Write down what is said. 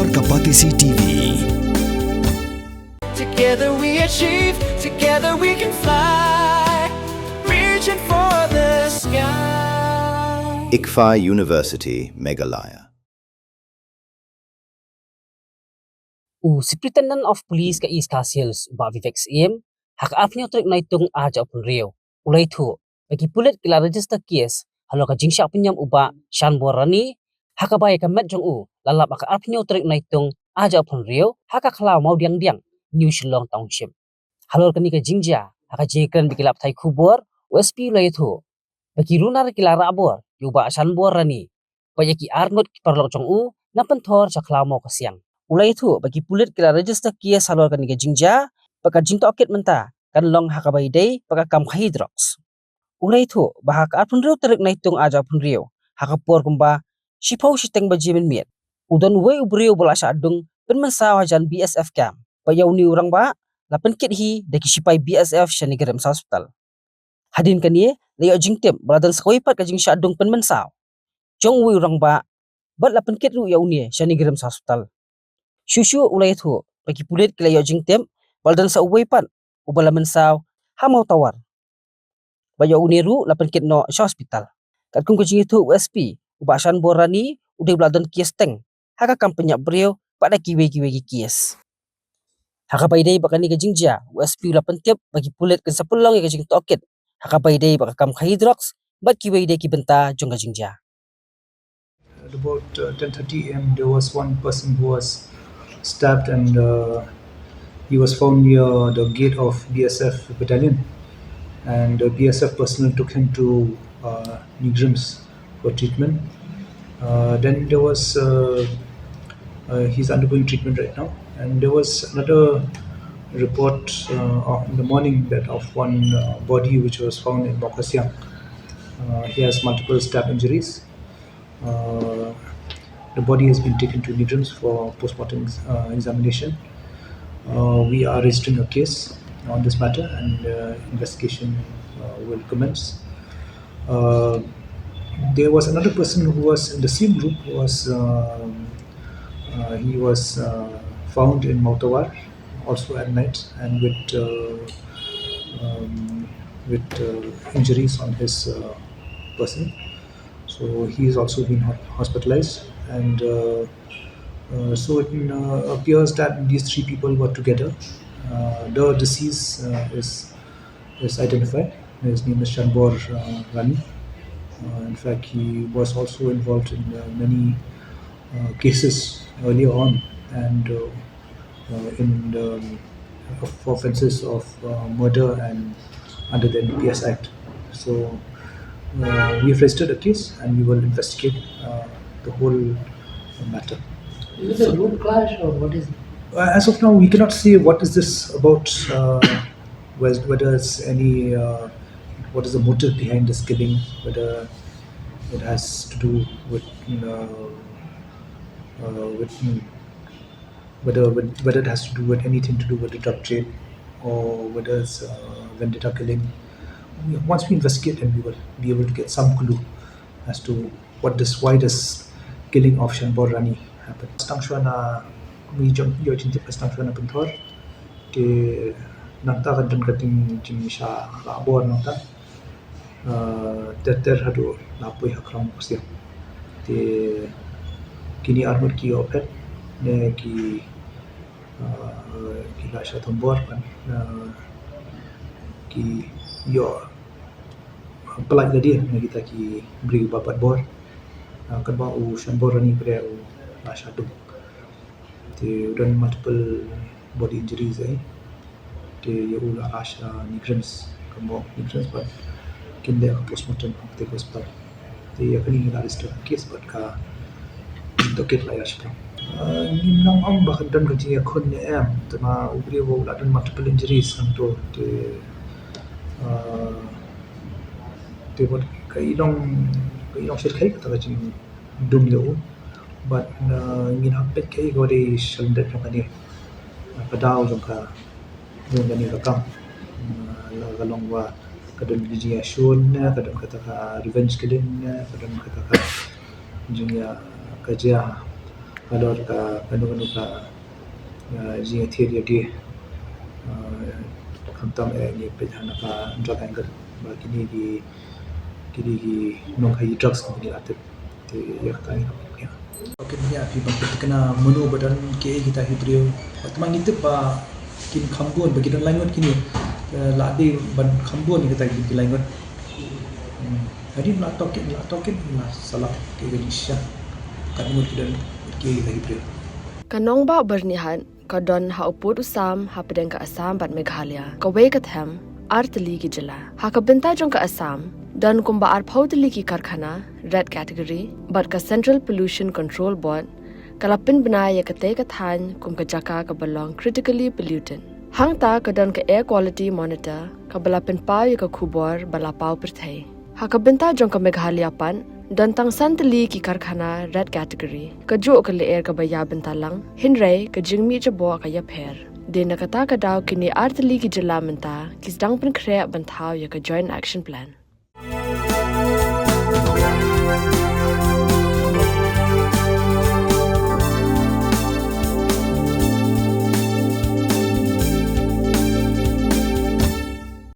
Kapatisi TV. Together we achieve, together we can fly, reaching for the sky. ICFA University, Meghalaya. Superintendent of Police ka East Castles ba Vivek CM hak afnya trek naitung aja pun Rio ulai tu bagi pulit kila register case halo ka jingsha penyam uba Shan Borani hak bay ka met jong u lalap hak afnya trek naitung aja pun Rio hak khala mau diang New Shillong Township halo ka ni ka jingja hak jekran bikilap thai kubor USP ulai tu bagi runar kila rabor uba Shan Borani payaki arngot parlok jong u na pentor sakla mau ka siang ulai itu bagi pulit kila register kia salur kan niga jingja paka jing toket menta kan long hakabai day paka kam hydrox ulai itu bahak apun riu terik naitung aja pun riu hakapor kumba shipau shiteng bajimin miet udan we ubriu bola adung penmensa wajan BSF cam payau ni orang ba lapen kit hi deki shipai BSF shani gerem hospital hadin kan ye layo jingtem baladan sekoi pat ka jing adung penmensa jong we orang ba bat lapen kit ru yau ni shani gerem hospital Shushu ulai itu bagi pulit kila yo jingtem baldan sa uway pan ubala mensaw hamau tawar bayo uniru lapan kit no sa hospital kat kung kujing itu USP ubasan borani udah baladan kies teng haka kampanya brio pada kiwe kies haka baidai bakani ke jingja USP lapan tiap bagi pulit kan sapulong ya kajing toket haka baidai baka kam hydrox bat kiwe de ki benta jong jingja. At about 10:30 am, there was one person who was stabbed and he was found near the gate of BSF battalion, and the BSF personnel took him to Nigrims for treatment. Then there was he's undergoing treatment right now, and there was another report in the morning that of one body which was found in Mokasiang. He has multiple stab injuries. The body has been taken to Nigrims for postmortem examination. We are registering a case on this matter, and investigation will commence. There was another person who was in the same group. He was found in Mautawar, also at night, and with injuries on his person. So he is also been hospitalized, and so it appears that these three people were together. The deceased is identified. His name is Shanbor Rani. In fact, he was also involved in many cases earlier on, and in the offences of murder and under the NPS Act. So we have registered a case, and we will investigate the whole matter. Is it a road clash or what is it? As of now, we cannot say what is this about, whether it's any, what is the motive behind this killing, whether it has to do with, whether it has to do with anything to do with the drug trade, or whether it's vendetta killing. Once we investigate, then we will be able to get some clue as to why this killing of Shanbor Rani happened. Stangshwa na kumijong yo jintip stangshwa na pentor ke nangta kadang kating jinisha labor nangta ter hadu lapoi hakram kusya te kini armor ki opet ne ki lasha tombor kan ki yo pelak dia na kita ki beri babat bor kan ba u Shanbor Rani pre u lasha tu te dan multiple body injuries te yo u lasha Nigrims kan ba Nigrims but kinde postmortem te hospital te ya kani la list case but ka doket la yashpa nimnam am ba kan ka ji khon ne am tama ubri wo la dan multiple injuries kan to te bot kai long shir khai ta jin dum lo but ngin hapet kai go de shaldet ka ni padao jong ka dum ni ka kam la galong wa kadon ji ashun kadon kata ka revenge killing kadon kata ka jinya kaja alor ka panu ka jing theory dia khamtam ni pejana ka drug angle ba kini ki nong hai drugs company atet te ya ka ni ya oke ni api bang kena menu badan ke kita hibrio atman itu ba kin khambon bagi dan langot kini lade ban khambon ni kita ki langot hari la token la salah ke Indonesia kan mo kidan ke kita hibrio kanong ba bernihan kadon ha uput usam ha pedeng ka Assam bat Meghalaya ka we ka tham artli ki jala ha ka benta jong ka Assam dan kumba ar phautli ki karkhana red category bat ka Central Pollution Control Board kalapin banaya ka te ka than kum ka jaka ka belong critically pollutant hangta ka don ka air quality monitor ka balapin pau ya ka khubor bala pau perthai ha ka benta jong ka Meghalaya pan dan tang santali ki karkhana red category ka jo ka le air ka baya bentalang hinrai ka jingmi jabo ka ya pher dena kata ka daw kini artli ki jala menta kis dang pen khre banthau ya ka joint action plan